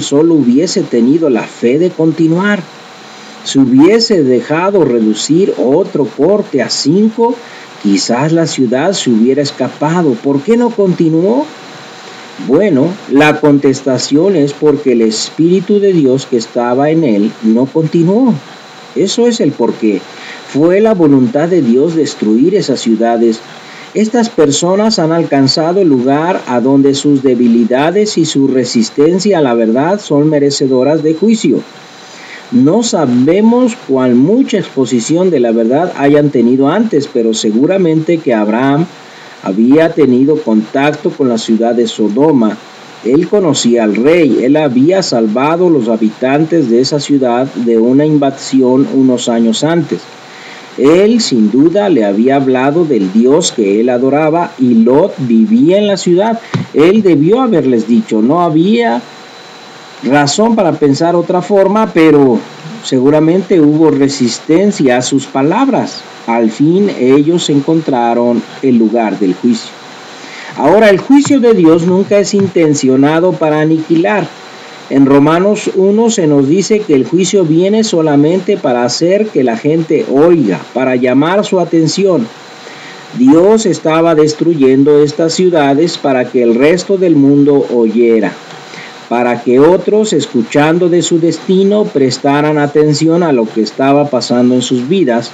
solo hubiese tenido la fe de continuar, si hubiese dejado reducir otro corte a 5, quizás la ciudad se hubiera escapado. ¿Por qué no continuó? Bueno, la contestación es porque el Espíritu de Dios que estaba en él no continuó. Eso es el porqué. Fue la voluntad de Dios destruir esas ciudades. Estas personas han alcanzado el lugar a donde sus debilidades y su resistencia a la verdad son merecedoras de juicio. No sabemos cuán mucha exposición de la verdad hayan tenido antes, pero seguramente que Abraham había tenido contacto con la ciudad de Sodoma. Él conocía al rey, él había salvado a los habitantes de esa ciudad de una invasión unos años antes. Él sin duda le había hablado del Dios que él adoraba y Lot vivía en la ciudad. Él debió haberles dicho, no había razón para pensar otra forma, pero seguramente hubo resistencia a sus palabras. Al fin ellos encontraron el lugar del juicio. Ahora, el juicio de Dios nunca es intencionado para aniquilar. En Romanos 1 se nos dice que el juicio viene solamente para hacer que la gente oiga, para llamar su atención. Dios estaba destruyendo estas ciudades para que el resto del mundo oyera, para que otros, escuchando de su destino, prestaran atención a lo que estaba pasando en sus vidas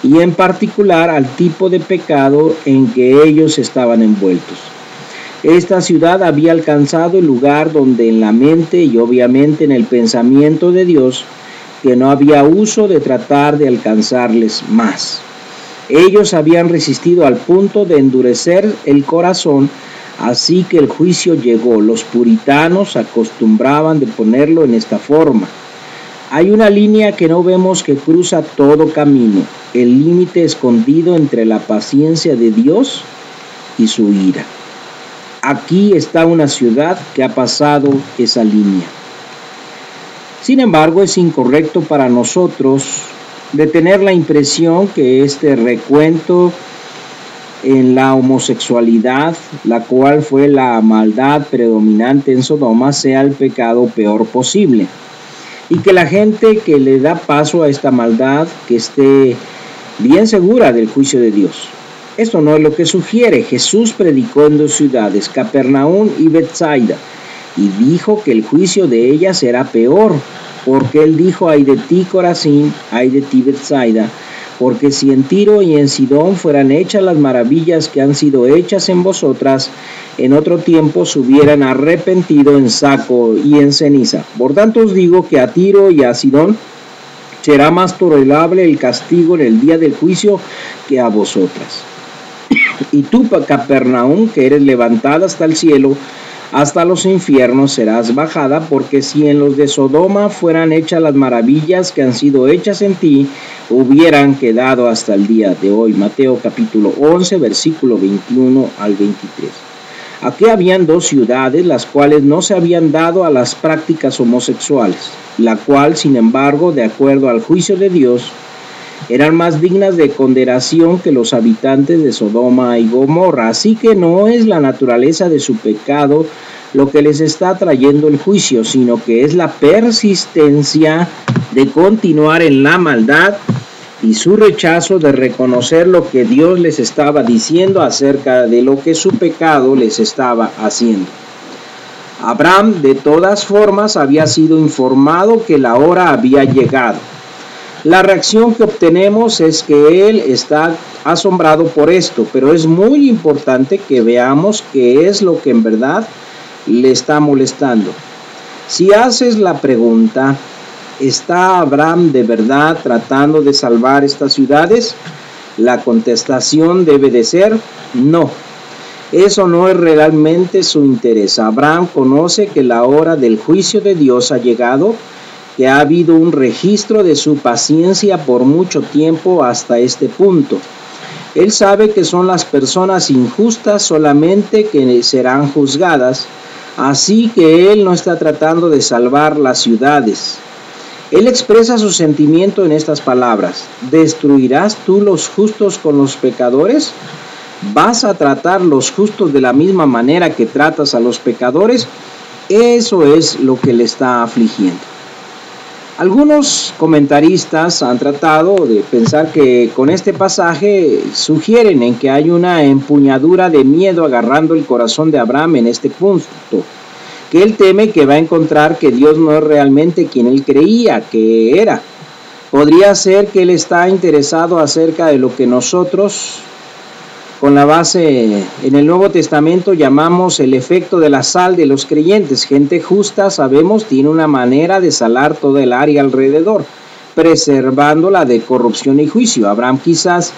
y en particular al tipo de pecado en que ellos estaban envueltos. Esta ciudad había alcanzado el lugar donde en la mente y obviamente en el pensamiento de Dios, que no había uso de tratar de alcanzarles más. Ellos habían resistido al punto de endurecer el corazón, así que el juicio llegó. Los puritanos acostumbraban de ponerlo en esta forma. Hay una línea que no vemos que cruza todo camino, el límite escondido entre la paciencia de Dios y su ira. Aquí está una ciudad que ha pasado esa línea. Sin embargo, es incorrecto para nosotros de tener la impresión que este recuento en la homosexualidad, la cual fue la maldad predominante en Sodoma, sea el pecado peor posible. Y que la gente que le da paso a esta maldad, que esté bien segura del juicio de Dios. Esto no es lo que sugiere. Jesús predicó en 2 ciudades, Capernaum y Betsaida, y dijo que el juicio de ellas será peor, porque él dijo, ay de ti Corazín, ay de ti Betsaida, porque si en Tiro y en Sidón fueran hechas las maravillas que han sido hechas en vosotras, en otro tiempo se hubieran arrepentido en saco y en ceniza. Por tanto os digo que a Tiro y a Sidón será más tolerable el castigo en el día del juicio que a vosotras. Y tú, Capernaum, que eres levantada hasta el cielo, hasta los infiernos serás bajada, porque si en los de Sodoma fueran hechas las maravillas que han sido hechas en ti, hubieran quedado hasta el día de hoy. Mateo capítulo 11, versículo 21 al 23. Aquí habían 2 ciudades, las cuales no se habían dado a las prácticas homosexuales, la cual, sin embargo, de acuerdo al juicio de Dios, eran más dignas de condenación que los habitantes de Sodoma y Gomorra. Así que no es la naturaleza de su pecado lo que les está trayendo el juicio, sino que es la persistencia de continuar en la maldad y su rechazo de reconocer lo que Dios les estaba diciendo acerca de lo que su pecado les estaba haciendo. Abraham, de todas formas, había sido informado que la hora había llegado. La reacción que obtenemos es que él está asombrado por esto, pero es muy importante que veamos qué es lo que en verdad le está molestando. Si haces la pregunta, ¿está Abraham de verdad tratando de salvar estas ciudades? La contestación debe de ser no. Eso no es realmente su interés. Abraham conoce que la hora del juicio de Dios ha llegado, que ha habido un registro de su paciencia por mucho tiempo hasta este punto. Él sabe que son las personas injustas solamente que serán juzgadas, así que él no está tratando de salvar las ciudades. Él expresa su sentimiento en estas palabras: ¿destruirás tú los justos con los pecadores? ¿Vas a tratar los justos de la misma manera que tratas a los pecadores? Eso es lo que le está afligiendo. Algunos comentaristas han tratado de pensar que con este pasaje sugieren en que hay una empuñadura de miedo agarrando el corazón de Abraham en este punto, que él teme que va a encontrar que Dios no es realmente quien él creía que era. Podría ser que él está interesado acerca de lo que nosotros, con la base en el Nuevo Testamento, llamamos el efecto de la sal de los creyentes. Gente justa, sabemos, tiene una manera de salar toda el área alrededor, preservándola de corrupción y juicio. Abraham quizás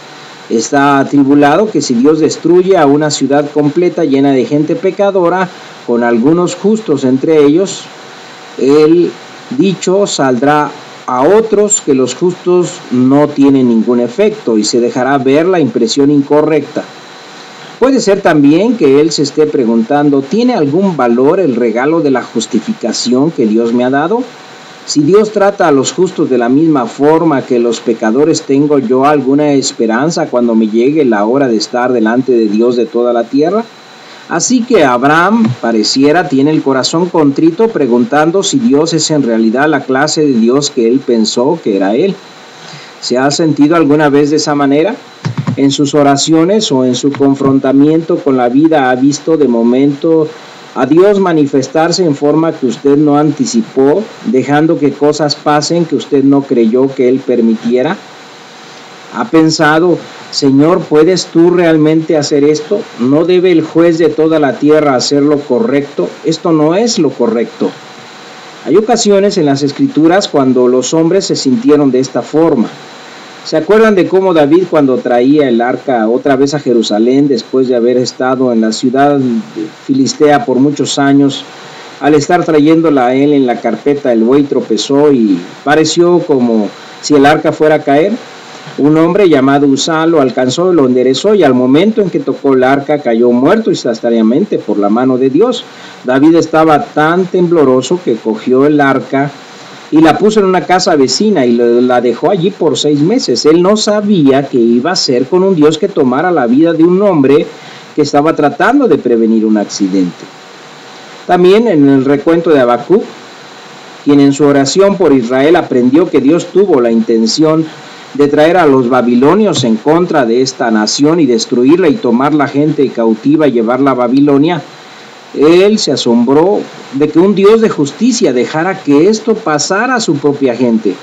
está atribulado que si Dios destruye a una ciudad completa llena de gente pecadora, con algunos justos entre ellos, el dicho saldrá a otros que los justos no tienen ningún efecto y se dejará ver la impresión incorrecta. Puede ser también que él se esté preguntando, ¿tiene algún valor el regalo de la justificación que Dios me ha dado? Si Dios trata a los justos de la misma forma que los pecadores, ¿tengo yo alguna esperanza cuando me llegue la hora de estar delante de Dios de toda la tierra? Así que Abraham pareciera tiene el corazón contrito, preguntando si Dios es en realidad la clase de Dios que él pensó que era él. ¿Se ha sentido alguna vez de esa manera? En sus oraciones o en su confrontamiento con la vida, ¿ha visto de momento a Dios manifestarse en forma que usted no anticipó, dejando que cosas pasen que usted no creyó que él permitiera? ¿Ha pensado, Señor, ¿puedes tú realmente hacer esto? ¿No debe el juez de toda la tierra hacer lo correcto? Esto no es lo correcto. Hay ocasiones en las Escrituras cuando los hombres se sintieron de esta forma. ¿Se acuerdan de cómo David, cuando traía el arca otra vez a Jerusalén, después de haber estado en la ciudad filistea por muchos años, al estar trayéndola a él en la carpeta, el buey tropezó y pareció como si el arca fuera a caer? Un hombre llamado Uzá lo alcanzó y lo enderezó, y al momento en que tocó el arca cayó muerto instantáneamente por la mano de Dios. David estaba tan tembloroso que cogió el arca y la puso en una casa vecina y la dejó allí por 6 meses. Él no sabía qué iba a hacer con un Dios que tomara la vida de un hombre que estaba tratando de prevenir un accidente. También en el recuento de Habacuc, quien en su oración por Israel aprendió que Dios tuvo la intención de traer a los babilonios en contra de esta nación y destruirla y tomar la gente cautiva y llevarla a Babilonia, él se asombró de que un Dios de justicia dejara que esto pasara a su propia gente.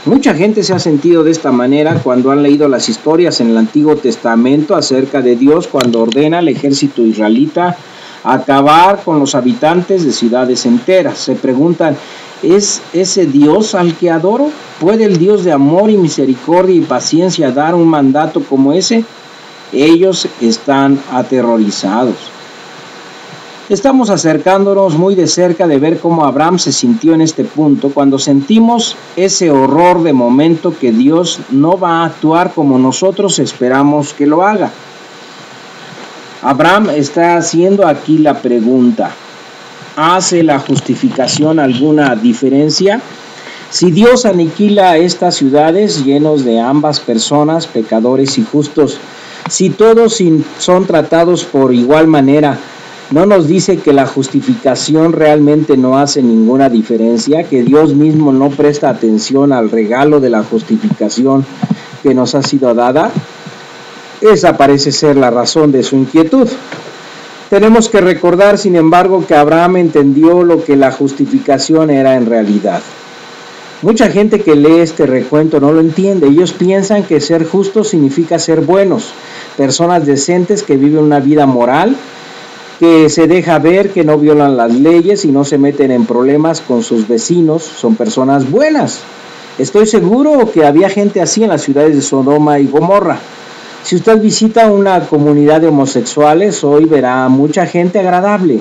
Mucha gente se ha sentido de esta manera cuando han leído las historias en el Antiguo Testamento acerca de Dios cuando ordena al ejército israelita acabar con los habitantes de ciudades enteras. Se preguntan, ¿es ese Dios al que adoro? ¿Puede el Dios de amor y misericordia y paciencia dar un mandato como ese? Ellos están aterrorizados. Estamos acercándonos muy de cerca de ver cómo Abraham se sintió en este punto cuando sentimos ese horror de momento que Dios no va a actuar como nosotros esperamos que lo haga. Abraham está haciendo aquí la pregunta, ¿hace la justificación alguna diferencia? Si Dios aniquila a estas ciudades llenos de ambas personas, pecadores y justos, si todos son tratados por igual manera, ¿no nos dice que la justificación realmente no hace ninguna diferencia? ¿Que Dios mismo no presta atención al regalo de la justificación que nos ha sido dada? Esa parece ser la razón de su inquietud. Tenemos que recordar, sin embargo, que Abraham entendió lo que la justificación era en realidad. Mucha gente que lee este recuento no lo entiende. Ellos piensan que ser justos significa ser buenos, personas decentes que viven una vida moral, que se deja ver, que no violan las leyes y no se meten en problemas con sus vecinos, son personas buenas. Estoy seguro que había gente así en las ciudades de Sodoma y Gomorra. Si usted visita una comunidad de homosexuales, hoy verá mucha gente agradable,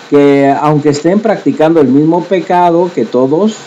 que aunque estén practicando el mismo pecado que todos,